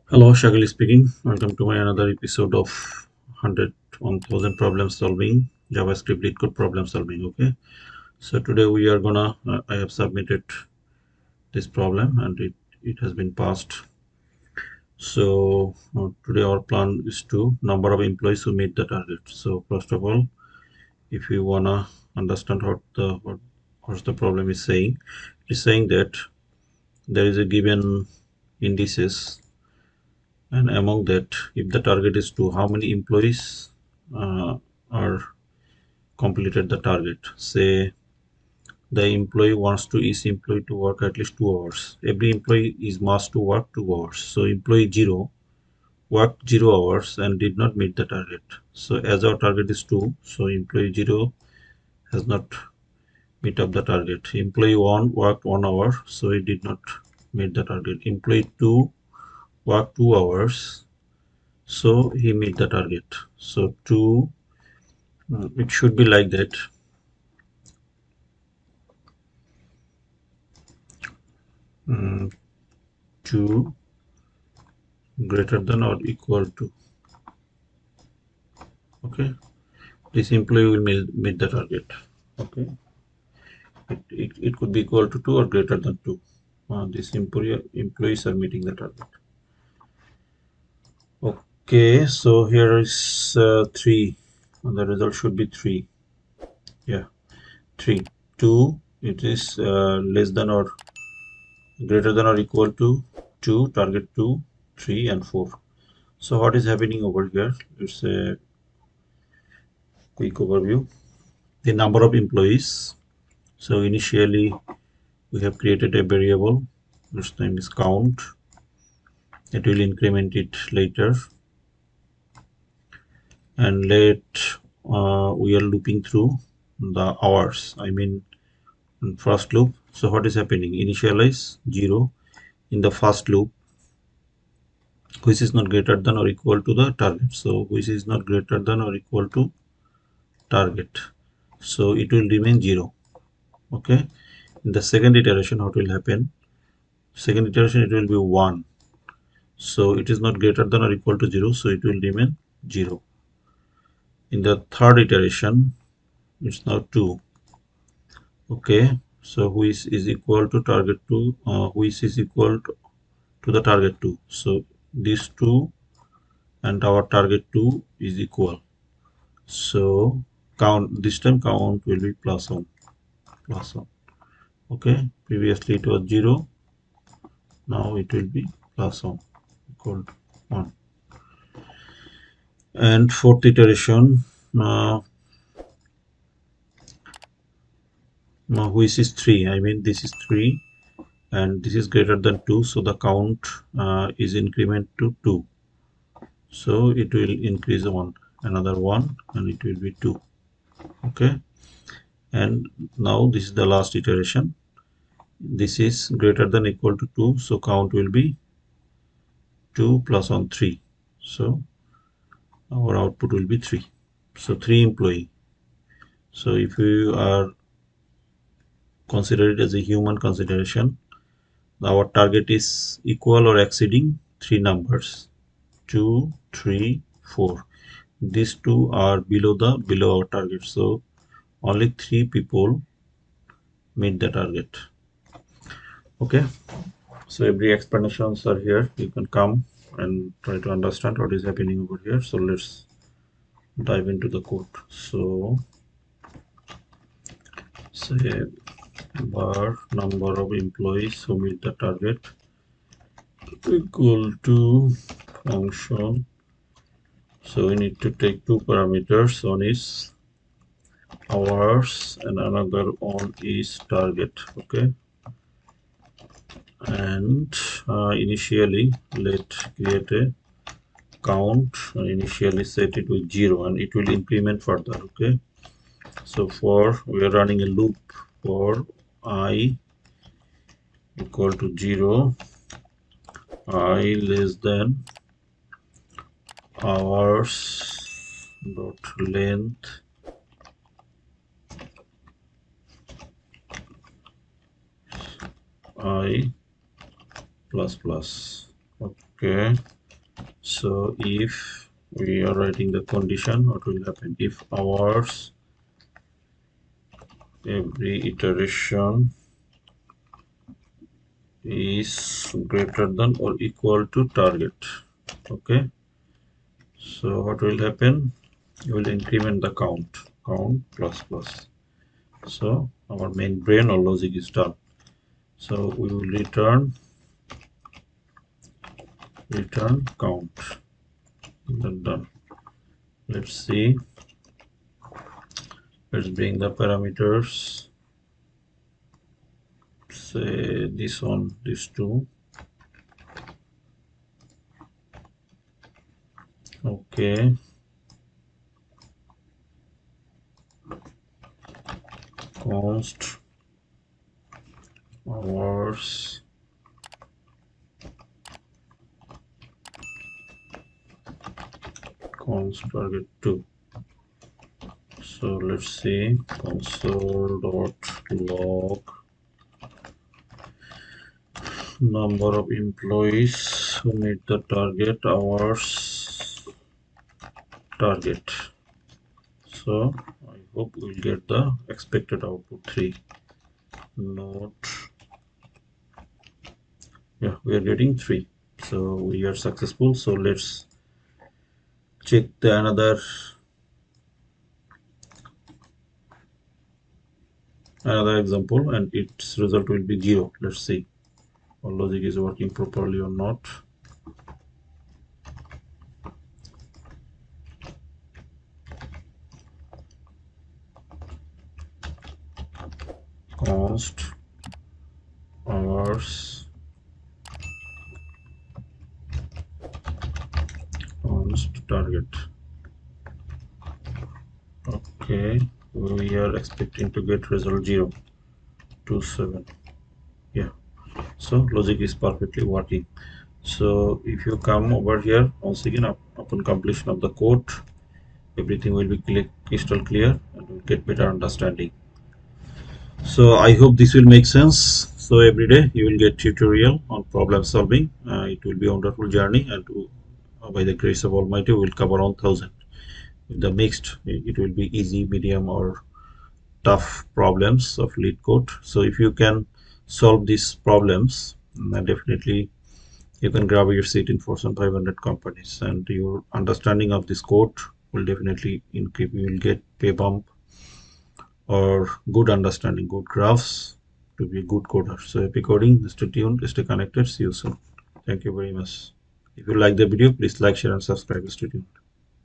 Hello, Shagili speaking. Welcome to my another episode of 100 1000 problem solving, JavaScript LeetCode problem solving. Okay, so today we are gonna. I have submitted this problem and it has been passed. So today our plan is to number of employees who meet the target. So first of all, if you wanna understand what's the problem is saying, it's saying that there is a given indices, and among that, if the target is 2, how many employees are completed the target? Say the employee wants to each employee to work at least 2 hours. Every employee is must to work 2 hours. So employee 0 worked 0 hours and did not meet the target. So as our target is 2, so employee 0 has not meet up the target. Employee 1 worked 1 hour, so he did not meet the target. Employee 2 worked 2 hours, so he meet the target. So 2, it should be like that. 2 greater than or equal to, okay, this employee will meet the target. Okay, it could be equal to 2 or greater than 2. This employees are meeting the target. Okay, so here is 3, and the result should be 3. Yeah, 3. 2, it is less than or greater than or equal to 2, target 2, 3 and 4. So what is happening over here? It's a quick overview. The number of employees. So initially we have created a variable whose name is count. It will increment it later, and we are looping through the hours. I mean first loop. So what is happening? Initialize 0 in the first loop, which is not greater than or equal to the target. So which is not greater than or equal to target. So it will remain 0. Okay. In the second iteration, what will happen? Second iteration, it will be 1. So it is not greater than or equal to 0, so it will remain 0. In the third iteration, it's now 2. Okay, so which is equal to target 2, which is equal to the target 2. So these 2 and our target 2 is equal. So count, this time count will be plus 1, plus 1. Okay, previously it was 0, now it will be plus 1, equal to 1. And fourth iteration, which is 3. I mean this is 3 and this is greater than 2, so the count is increment to 2. So it will increase another 1 and it will be 2. Okay, and now this is the last iteration. This is greater than equal to 2, so count will be 2 plus 1, 3. So our output will be 3. So 3 employee. So if you are consider it as a human consideration, our target is equal or exceeding 3 numbers, 2, 3, 4. These 2 are below our target, so only 3 people meet the target. Okay, so every explanations are here. You can come and try to understand what is happening over here. So let's dive into the code. So say bar number of employees who meet the target equal to function. So we need to take 2 parameters. One is hours and another one is target. Okay, and initially let create a count and initially set it with 0 and it will increment further. Okay, so we are running a loop for I equal to 0, I less than hours dot length I plus plus. Okay, So if we are writing the condition, what will happen? If hours every iteration is greater than or equal to target. Okay, so what will happen? You will increment the count plus plus. So our main brain or logic is done. So we will return count. Then done. Let's see. Let's bring the parameters. Say this one, this two. Okay. Const hours const target 2. So let's see console.log number of employees who meet the target hours target. So I hope we'll get the expected output 3. Not, yeah, we are getting 3. So we are successful. So let's check the another example, and its result will be 0. Let's see our logic is working properly or not. Const hours const target. Okay, we are expecting to get result 0 to 7. Yeah, so logic is perfectly working. So if you come over here once again, upon completion of the code, everything will be crystal clear and you'll get better understanding. So I hope this will make sense. So every day you will get tutorial on problem solving. It will be a wonderful journey, and by the grace of Almighty we will cover 1000. In the mixed, it will be easy, medium, or tough problems of LeetCode. So if you can solve these problems, then definitely you can grab your seat in Fortune 500 companies, and your understanding of this code will definitely increase. You will get pay bump or good understanding, good graphs to be a good coder. So happy coding, stay tuned, stay connected. See you soon. Thank you very much. If you like the video, please like, share, and subscribe. Stay tuned.